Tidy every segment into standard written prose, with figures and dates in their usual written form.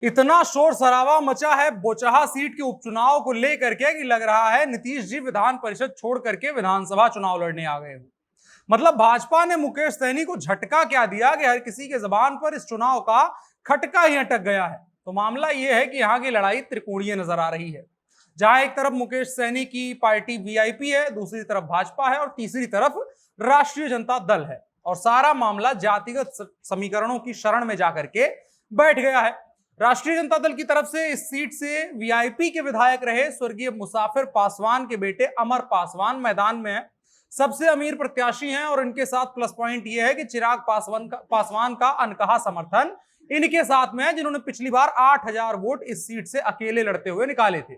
इतना शोर शराबा मचा है बोचहा सीट के उपचुनाव को लेकर के कि लग रहा है नीतीश जी विधान परिषद छोड़ करके विधानसभा चुनाव लड़ने आ गए हो। मतलब भाजपा ने मुकेश सहनी को झटका क्या दिया कि हर किसी के जबान पर इस चुनाव का खटका ही अटक गया है। तो मामला यह है कि यहाँ की लड़ाई त्रिकोणीय नजर आ रही है, जहां एक तरफ मुकेश सहनी की पार्टी वीआईपी है, दूसरी तरफ भाजपा है और तीसरी तरफ राष्ट्रीय जनता दल है। और सारा मामला जातिगत समीकरणों की शरण में जाकर के बैठ गया है। राष्ट्रीय जनता दल की तरफ से इस सीट से वीआईपी के विधायक रहे स्वर्गीय मुसाफिर पासवान के बेटे अमर पासवान मैदान में है, सबसे अमीर प्रत्याशी हैं। और इनके साथ प्लस पॉइंट यह है कि चिराग पासवान का अनकहा समर्थन इनके साथ में है, जिन्होंने पिछली बार 8000 वोट इस सीट से अकेले लड़ते हुए निकाले थे।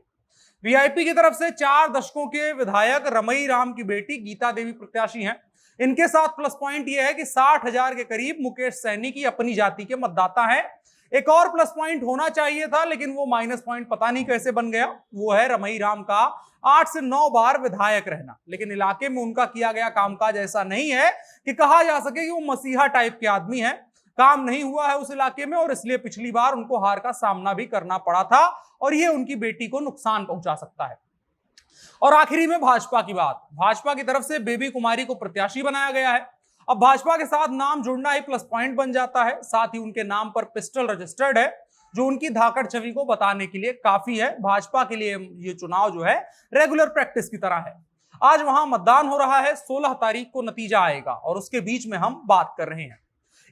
वीआईपी की तरफ से 4 दशकों के विधायक रमई राम की बेटी गीता देवी प्रत्याशी हैं। इनके साथ प्लस पॉइंट यह है कि 60,000 के करीब मुकेश सहनी की अपनी जाति के मतदाता हैं। एक और प्लस पॉइंट होना चाहिए था, लेकिन वो माइनस पॉइंट पता नहीं कैसे बन गया। वो है रमई राम का 8 से 9 बार विधायक रहना, लेकिन इलाके में उनका किया गया कामकाज ऐसा नहीं है कि कहा जा सके कि वो मसीहा टाइप के आदमी है। काम नहीं हुआ है उस इलाके में और इसलिए पिछली बार उनको हार का सामना भी करना पड़ा था और ये उनकी बेटी को नुकसान पहुंचा सकता है। और आखिरी में भाजपा की बात, भाजपा की तरफ से बेबी कुमारी को प्रत्याशी बनाया गया है। अब भाजपा के साथ नाम जुड़ना ही प्लस पॉइंट बन जाता है, साथ ही उनके नाम पर पिस्टल रजिस्टर्ड है, जो उनकी धाकड़ छवि को बताने के लिए काफी है। भाजपा के लिए ये चुनाव जो है रेगुलर प्रैक्टिस की तरह है। आज वहां मतदान हो रहा है, 16 तारीख को नतीजा आएगा और उसके बीच में हम बात कर रहे हैं।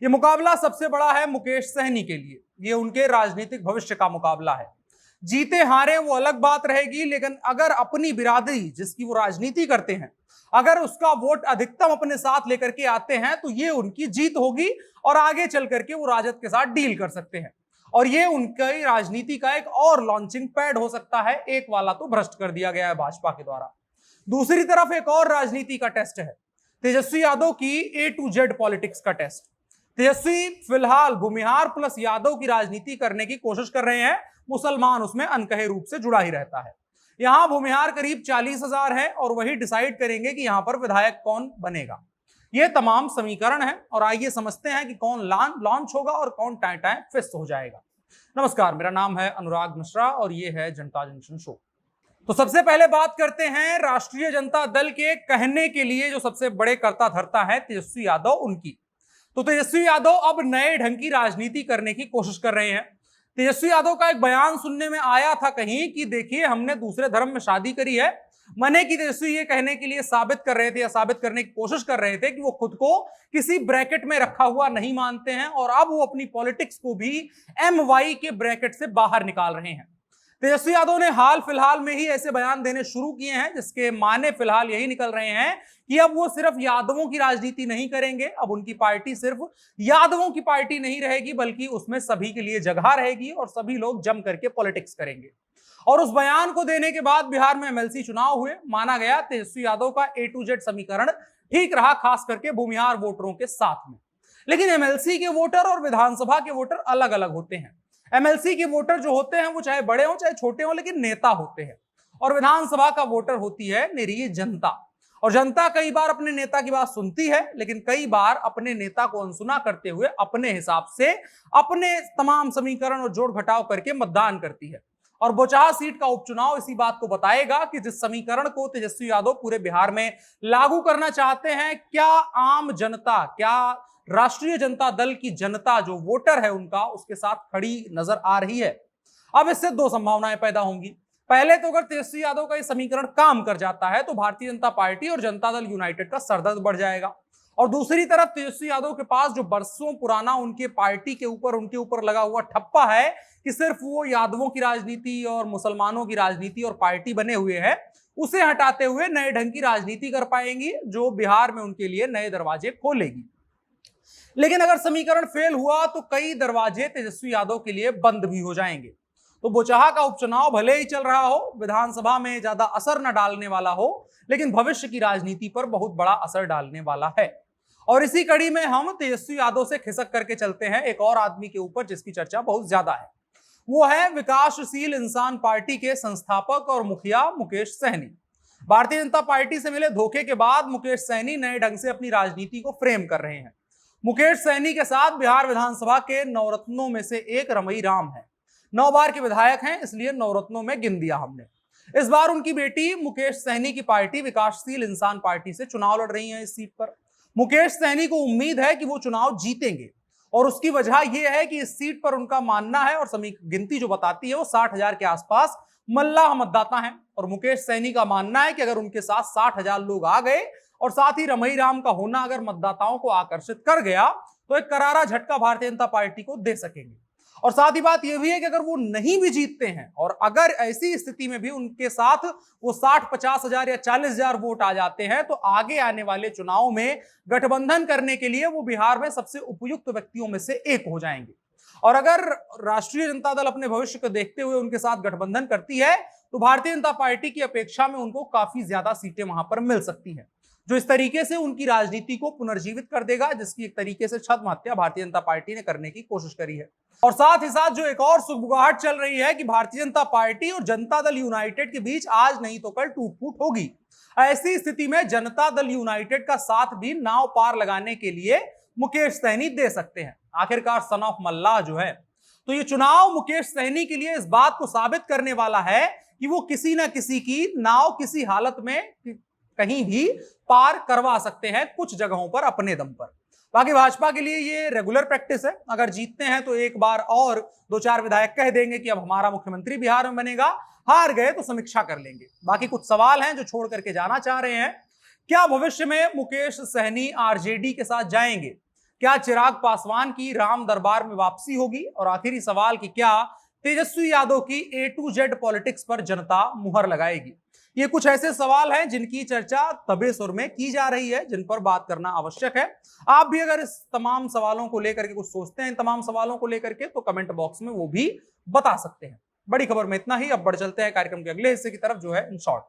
ये मुकाबला सबसे बड़ा है मुकेश सहनी के लिए, ये उनके राजनीतिक भविष्य का मुकाबला है। जीते हारे वो अलग बात रहेगी, लेकिन अगर अपनी बिरादरी जिसकी वो राजनीति करते हैं, अगर उसका वोट अधिकतम अपने साथ लेकर के आते हैं तो ये उनकी जीत होगी और आगे चल करके वो राजद के साथ डील कर सकते हैं और ये उनकी राजनीति का एक और लॉन्चिंग पैड हो सकता है। एक वाला तो भ्रष्ट कर दिया गया है भाजपा के द्वारा। दूसरी तरफ एक और राजनीति का टेस्ट है, तेजस्वी यादव की ए टू जेड पॉलिटिक्स का टेस्ट। तेजस्वी फिलहाल भूमिहार प्लस यादव की राजनीति करने की कोशिश कर रहे हैं। मुसलमान उसमें अनकहे रूप से जुड़ा ही रहता है। यहां भूमिहार करीब 40,000 है और वही डिसाइड करेंगे कि यहां पर विधायक कौन बनेगा। ये तमाम समीकरण है और आइए समझते हैं कि कौन लॉन्च होगा और कौन टाइम टाइम फिक्स हो जाएगा। नमस्कार, मेरा नाम है अनुराग मिश्रा और ये है जनता जंक्शन शो। तो सबसे पहले बात करते हैं राष्ट्रीय जनता दल के कहने के लिए जो सबसे बड़े कर्ता धर्ता है तेजस्वी यादव, उनकी। तो तेजस्वी यादव अब नए ढंग की राजनीति करने की कोशिश कर रहे हैं। तेजस्वी यादव का एक बयान सुनने में आया था कहीं कि देखिए हमने दूसरे धर्म में शादी करी है। माने कि तेजस्वी ये कहने के लिए साबित कर रहे थे या साबित करने की कोशिश कर रहे थे कि वो खुद को किसी ब्रैकेट में रखा हुआ नहीं मानते हैं और अब वो अपनी पॉलिटिक्स को भी MY के ब्रैकेट से बाहर निकाल रहे हैं। तेजस्वी यादव ने हाल फिलहाल में ही ऐसे बयान देने शुरू किए हैं जिसके माने फिलहाल यही निकल रहे हैं कि अब वो सिर्फ यादवों की राजनीति नहीं करेंगे। अब उनकी पार्टी सिर्फ यादवों की पार्टी नहीं रहेगी, बल्कि उसमें सभी के लिए जगह रहेगी और सभी लोग जम करके पॉलिटिक्स करेंगे। और उस बयान को देने के बाद बिहार में MLC चुनाव हुए। माना गया तेजस्वी यादव का A to Z समीकरण ठीक रहा, खास करके भूमिहार वोटरों के साथ में। लेकिन MLC के वोटर और विधानसभा के वोटर अलग अलग होते हैं। MLC के वोटर जो होते हैं वो चाहे बड़े हो चाहे छोटे हो, लेकिन नेता होते हैं। और विधानसभा का वोटर होती है निरीह जनता। और जनता कई बार अपने नेता की बात सुनती है, लेकिन कई बार अपने नेता को अनसुना करते हुए अपने हिसाब से अपने तमाम समीकरण और जोड़ घटाव करके मतदान करती है। और बोचहा सीट का उपचुनाव इसी बात को बताएगा कि जिस समीकरण को तेजस्वी यादव पूरे बिहार में लागू करना चाहते हैं, क्या आम जनता, क्या राष्ट्रीय जनता दल की जनता जो वोटर है उनका उसके साथ खड़ी नजर आ रही है। अब इससे 2 संभावनाएं पैदा होंगी। पहले तो अगर तेजस्वी यादव का ये समीकरण काम कर जाता है तो भारतीय जनता पार्टी और जनता दल यूनाइटेड का सरदर्द बढ़ जाएगा। और दूसरी तरफ तेजस्वी यादव के पास जो बरसों पुराना उनके पार्टी के ऊपर उनके ऊपर लगा हुआ ठप्पा है कि सिर्फ वो यादवों की राजनीति और मुसलमानों की राजनीति और पार्टी बने हुए हैं, उसे हटाते हुए नए ढंग की राजनीति कर पाएंगी जो बिहार में उनके लिए नए दरवाजे खोलेगी। लेकिन अगर समीकरण फेल हुआ तो कई दरवाजे तेजस्वी यादव के लिए बंद भी हो जाएंगे। तो बोचहा का उपचुनाव भले ही चल रहा हो, विधानसभा में ज्यादा असर न डालने वाला हो, लेकिन भविष्य की राजनीति पर बहुत बड़ा असर डालने वाला है। और इसी कड़ी में हम तेजस्वी यादव से खिसक करके चलते हैं एक और आदमी के ऊपर जिसकी चर्चा बहुत ज्यादा है। वो है विकासशील इंसान पार्टी के संस्थापक और मुखिया मुकेश सहनी। भारतीय जनता पार्टी से मिले धोखे के बाद मुकेश सहनी नए ढंग से अपनी राजनीति को फ्रेम कर रहे हैं। मुकेश सहनी के साथ बिहार विधानसभा के नवरत्नों में से एक रमई राम है। 9 बार के विधायक हैं, इसलिए नवरत्नों में गिन दिया हमने। इस बार उनकी बेटी मुकेश सहनी की पार्टी विकासशील इंसान पार्टी से चुनाव लड़ रही है इस सीट पर। मुकेश सहनी को उम्मीद है कि वो चुनाव जीतेंगे और उसकी वजह यह है कि इस सीट पर उनका मानना है और गिनती जो बताती है वो 60,000 के आसपास मल्लाह मतदाता हैं और मुकेश सहनी का मानना है कि अगर उनके साथ 60,000 लोग आ गए और साथ ही रमई राम का होना अगर मतदाताओं को आकर्षित कर गया तो एक करारा झटका भारतीय जनता पार्टी को दे सकेंगे। और साथ ही बात यह भी है कि अगर वो नहीं भी जीतते हैं और अगर ऐसी स्थिति में भी उनके साथ वो 60-50 हजार या 40,000 वोट आ जाते हैं तो आगे आने वाले चुनाव में गठबंधन करने के लिए वो बिहार में सबसे उपयुक्त व्यक्तियों में से एक हो जाएंगे। और अगर राष्ट्रीय जनता दल अपने भविष्य को देखते हुए उनके साथ गठबंधन करती है तो भारतीय जनता पार्टी की अपेक्षा में उनको काफी ज्यादा सीटें वहां पर मिल सकती हैं, जो इस तरीके से उनकी राजनीति को पुनर्जीवित कर देगा, जिसकी एक तरीके से छद्म हत्या भारतीय जनता पार्टी ने करने की कोशिश करी है। और साथ ही साथ जो एक और सुगबुगाहट चल रही है कि भारतीय जनता पार्टी और जनता दल यूनाइटेड के बीच आज नहीं तो कल टूट फूट होगी। ऐसी स्थिति में जनता दल यूनाइटेड का साथ भी नाव पार लगाने के लिए मुकेश सहनी दे सकते हैं। आखिरकार सन ऑफ मल्लाह जो है, तो ये चुनाव मुकेश सहनी के लिए इस बात को साबित करने वाला है कि वो किसी ना किसी की नाव किसी हालत में कहीं भी पार करवा सकते हैं, कुछ जगहों पर अपने दम पर। बाकी भाजपा के लिए ये रेगुलर प्रैक्टिस है, अगर जीतते हैं तो एक बार और 2-4 विधायक कह देंगे कि अब हमारा मुख्यमंत्री बिहार में बनेगा, हार गए तो समीक्षा कर लेंगे। बाकी कुछ सवाल हैं जो छोड़ करके जाना चाह रहे हैं। क्या भविष्य में मुकेश सहनी आरजेडी के साथ जाएंगे? क्या चिराग पासवान की राम दरबार में वापसी होगी? और आखिरी सवाल कि क्या तेजस्वी यादव की A to Z पॉलिटिक्स पर जनता मुहर लगाएगी? ये कुछ ऐसे सवाल हैं जिनकी चर्चा दबे सुर में की जा रही है, जिन पर बात करना आवश्यक है। आप भी अगर इस तमाम सवालों को लेकर के कुछ सोचते हैं, इन तमाम सवालों को लेकर के, तो कमेंट बॉक्स में वो भी बता सकते हैं। बड़ी खबर में इतना ही। अब बढ़ चलते हैं कार्यक्रम के अगले हिस्से की तरफ, जो है इन शॉर्ट।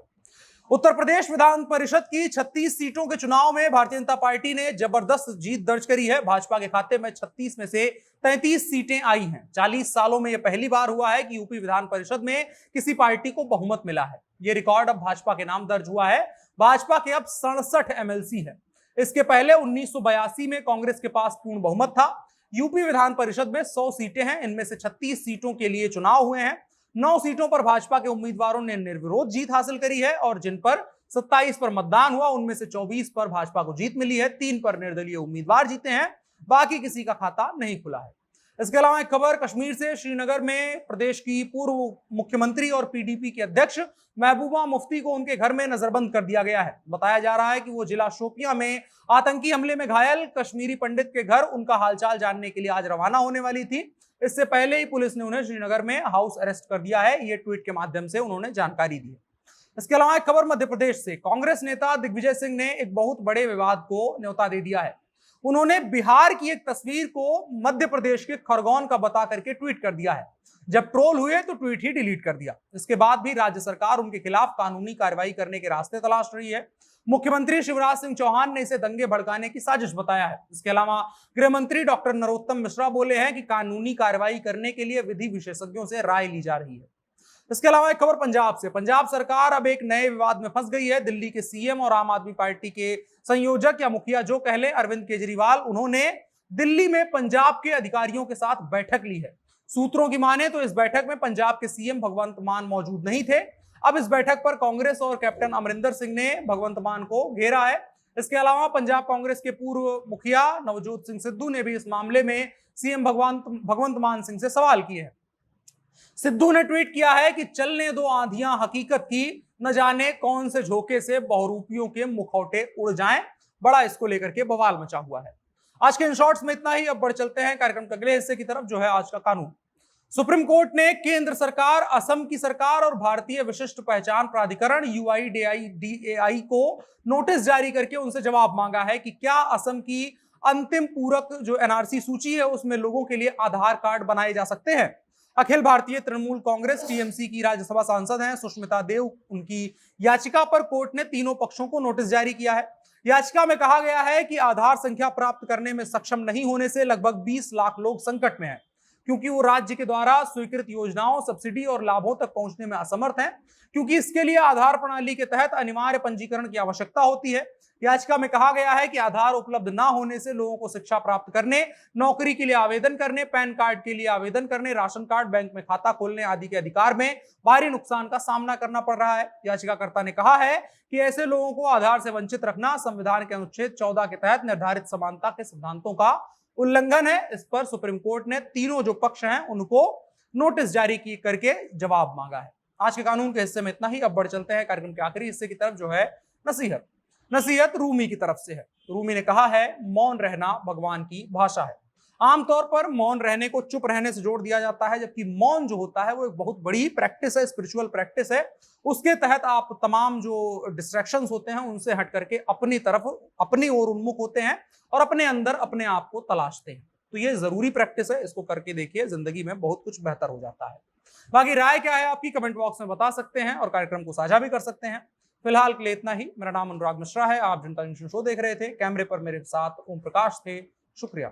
उत्तर प्रदेश विधान परिषद की 36 सीटों के चुनाव में भारतीय जनता पार्टी ने जबरदस्त जीत दर्ज करी है। भाजपा के खाते में 36 में से 33 सीटें आई हैं। 40 सालों में यह पहली बार हुआ है कि यूपी विधान परिषद में किसी पार्टी को बहुमत मिला है। यह रिकॉर्ड अब भाजपा के नाम दर्ज हुआ है। भाजपा के अब 67 MLC है। इसके पहले 1982 में कांग्रेस के पास पूर्ण बहुमत था। यूपी विधान परिषद में 100 सीटें हैं, इनमें से 36 सीटों के लिए चुनाव हुए हैं। 9 सीटों पर भाजपा के उम्मीदवारों ने निर्विरोध जीत हासिल करी है और जिन पर 27 पर मतदान हुआ उनमें से 24 पर भाजपा को जीत मिली है। 3 पर निर्दलीय उम्मीदवार जीते हैं, बाकी किसी का खाता नहीं खुला है। इसके अलावा एक खबर कश्मीर से। श्रीनगर में प्रदेश की पूर्व मुख्यमंत्री और पीडीपी के अध्यक्ष महबूबा मुफ्ती को उनके घर में नजरबंद कर दिया गया है। बताया जा रहा है कि वो जिला शोपियां में आतंकी हमले में घायल कश्मीरी पंडित के घर उनका हालचाल जानने के लिए आज रवाना होने वाली थी। इससे पहले ही पुलिस ने उन्हें श्रीनगर में हाउस अरेस्ट कर दिया है। ये ट्वीट के माध्यम से उन्होंने जानकारी दी है। इसके अलावा एक खबर मध्य प्रदेश से। कांग्रेस नेता दिग्विजय सिंह ने एक बहुत बड़े विवाद को न्योता दे दिया है। उन्होंने बिहार की एक तस्वीर को मध्य प्रदेश के खरगोन का बता करके ट्वीट कर दिया है। जब ट्रोल हुए तो ट्वीट ही डिलीट कर दिया। इसके बाद भी राज्य सरकार उनके खिलाफ कानूनी कार्रवाई करने के रास्ते तलाश रही है। मुख्यमंत्री शिवराज सिंह चौहान ने इसे दंगे भड़काने की साजिश बताया है। इसके अलावा गृह मंत्री डॉक्टर नरोत्तम मिश्रा बोले हैं कि कानूनी कार्रवाई करने के लिए विधि विशेषज्ञों से राय ली जा रही है। इसके अलावा एक खबर पंजाब से। पंजाब सरकार अब एक नए विवाद में फंस गई है। दिल्ली के सीएम और आम आदमी पार्टी के संयोजक या मुखिया जो कह ले अरविंद केजरीवाल, उन्होंने दिल्ली में पंजाब के अधिकारियों के साथ बैठक ली है। सूत्रों की माने तो इस बैठक में पंजाब के सीएम भगवंत मान मौजूद नहीं थे। अब इस बैठक पर कांग्रेस और कैप्टन अमरिंदर सिंह ने भगवंत मान को घेरा है। इसके अलावा पंजाब कांग्रेस के पूर्व मुखिया नवजोत सिंह सिद्धू ने भी इस मामले में सीएम भगवंत मान सिंह से सवाल किए हैं। सिद्धू ने ट्वीट किया है कि चलने दो आंधियां हकीकत की, न जाने कौन से झोंके से बहुरूपियों के मुखौटे उड़ जाएं। बड़ा इसको लेकर के बवाल मचा हुआ है। आज के इन शॉर्ट्स में इतना ही। अब बढ़ चलते हैं कार्यक्रम के अगले हिस्से की तरफ, जो है आज का कानून। सुप्रीम कोर्ट ने केंद्र सरकार, असम की सरकार और भारतीय विशिष्ट पहचान प्राधिकरण UIDAI को नोटिस जारी करके उनसे जवाब मांगा है कि क्या असम की अंतिम पूरक जो NRC सूची है उसमें लोगों के लिए आधार कार्ड बनाए जा सकते हैं। अखिल भारतीय तृणमूल कांग्रेस TMC की राज्यसभा सांसद हैं सुष्मिता देव, उनकी याचिका पर कोर्ट ने तीनों पक्षों को नोटिस जारी किया है। याचिका में कहा गया है कि आधार संख्या प्राप्त करने में सक्षम नहीं होने से लगभग 20 लाख लोग संकट में हैं। क्योंकि वो राज्य के द्वारा स्वीकृत योजनाओं, सब्सिडी और लाभों तक पहुंचने में असमर्थ हैं, क्योंकि इसके लिए आधार प्रणाली के तहत अनिवार्य पंजीकरण की आवश्यकता होती है। याचिका में कहा गया है कि आधार उपलब्ध ना होने से लोगों को शिक्षा प्राप्त करने, नौकरी के लिए आवेदन करने, पैन कार्ड के लिए आवेदन करने, राशन कार्ड, बैंक में खाता खोलने आदि के अधिकार में भारी नुकसान का सामना करना पड़ रहा है। याचिकाकर्ता ने कहा है कि ऐसे लोगों को आधार से वंचित रखना संविधान के अनुच्छेद 14 के तहत निर्धारित समानता के सिद्धांतों का उल्लंघन है। इस पर सुप्रीम कोर्ट ने तीनों जो पक्ष हैं उनको नोटिस जारी करके जवाब मांगा है। आज के कानून के हिस्से में इतना ही। अब बढ़ चलते हैं कार्यक्रम के आखिरी हिस्से की तरफ, जो है नसीहत। नसीहत रूमी की तरफ से है। रूमी ने कहा है, मौन रहना भगवान की भाषा है। आमतौर पर मौन रहने को चुप रहने से जोड़ दिया जाता है, जबकि मौन जो होता है वो एक बहुत बड़ी प्रैक्टिस है, स्पिरिचुअल प्रैक्टिस है। उसके तहत आप तमाम जो डिस्ट्रैक्शंस होते हैं उनसे हट करके अपनी तरफ, अपनी ओर उन्मुख होते हैं और अपने अंदर अपने आप को तलाशते हैं। तो ये जरूरी प्रैक्टिस है, इसको करके देखिए, जिंदगी में बहुत कुछ बेहतर हो जाता है। बाकी राय क्या है आपकी कमेंट बॉक्स में बता सकते हैं और कार्यक्रम को साझा भी कर सकते हैं। फिलहाल के लिए इतना ही। मेरा नाम अनुराग मिश्रा है, आप जनता जंक्शन शो देख रहे थे। कैमरे पर मेरे साथ ओम प्रकाश थे। शुक्रिया।